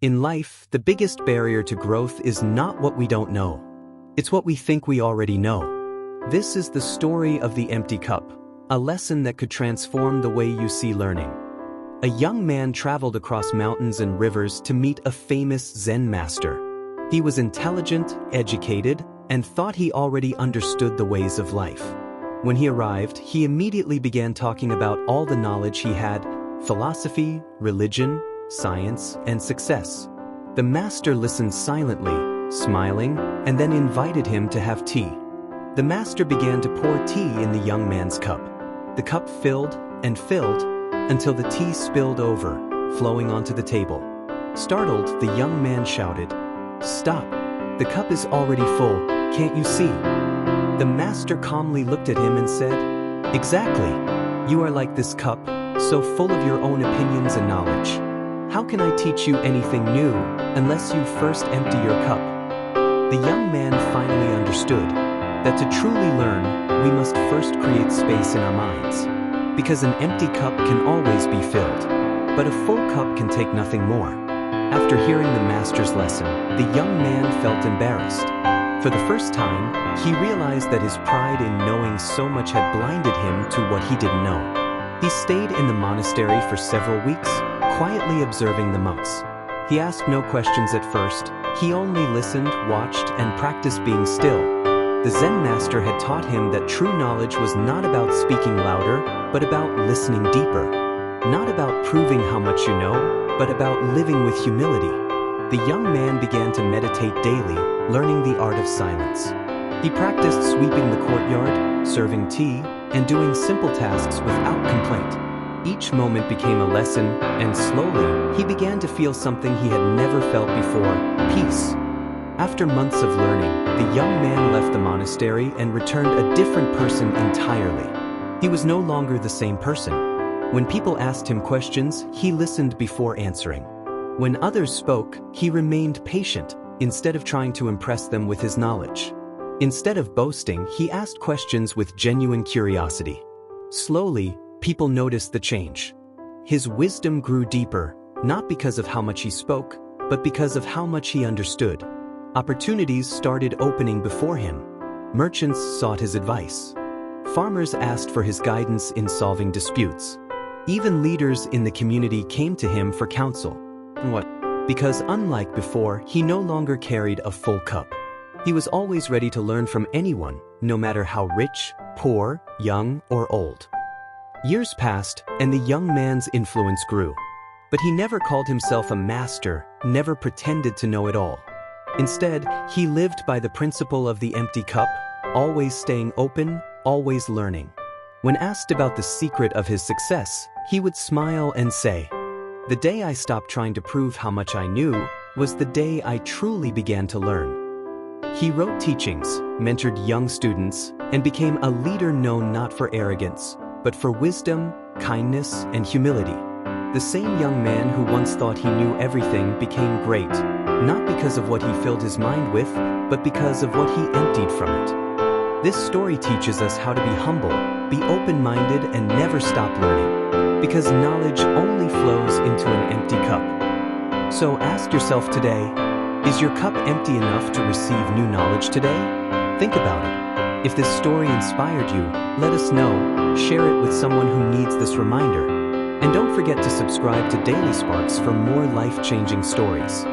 In life, the biggest barrier to growth is not what we don't know. It's what we think we already know. This is the story of the empty cup, a lesson that could transform the way you see learning. A young man traveled across mountains and rivers to meet a famous Zen master. He was intelligent, educated, and thought he already understood the ways of life. When he arrived, he immediately began talking about all the knowledge he had: philosophy, religion, science, and success. The master listened silently, smiling, and then invited him to have tea. The master began to pour tea in the young man's cup. The cup filled and filled until the tea spilled over, flowing onto the table. Startled, the young man shouted, "Stop! The cup is already full, can't you see?" The master calmly looked at him and said, "Exactly. You are like this cup, so full of your own opinions and knowledge. How can I teach you anything new unless you first empty your cup?" The young man finally understood that to truly learn, we must first create space in our minds. Because an empty cup can always be filled, but a full cup can take nothing more. After hearing the master's lesson, the young man felt embarrassed. For the first time, he realized that his pride in knowing so much had blinded him to what he didn't know. He stayed in the monastery for several weeks, quietly observing the monks. He asked no questions at first. He only listened, watched, and practiced being still. The Zen master had taught him that true knowledge was not about speaking louder, but about listening deeper. Not about proving how much you know, but about living with humility. The young man began to meditate daily, learning the art of silence. He practiced sweeping the courtyard, serving tea, and doing simple tasks without complaint. Each moment became a lesson, and slowly, he began to feel something he had never felt before: peace. After months of learning, the young man left the monastery and returned a different person entirely. He was no longer the same person. When people asked him questions, he listened before answering. When others spoke, he remained patient, instead of trying to impress them with his knowledge. Instead of boasting, he asked questions with genuine curiosity. Slowly, people noticed the change. His wisdom grew deeper, not because of how much he spoke, but because of how much he understood. Opportunities started opening before him. Merchants sought his advice. Farmers asked for his guidance in solving disputes. Even leaders in the community came to him for counsel. What? Because unlike before, he no longer carried a full cup. He was always ready to learn from anyone, no matter how rich, poor, young, or old. Years passed, and the young man's influence grew. But he never called himself a master, never pretended to know it all. Instead, he lived by the principle of the empty cup, always staying open, always learning. When asked about the secret of his success, he would smile and say, "The day I stopped trying to prove how much I knew was the day I truly began to learn." He wrote teachings, mentored young students, and became a leader known not for arrogance, but for wisdom, kindness, and humility. The same young man who once thought he knew everything became great, not because of what he filled his mind with, but because of what he emptied from it. This story teaches us how to be humble, be open-minded, and never stop learning, because knowledge only flows into an empty cup. So ask yourself today, is your cup empty enough to receive new knowledge today? Think about it. If this story inspired you, let us know, share it with someone who needs this reminder, and don't forget to subscribe to Daily Sparks for more life-changing stories.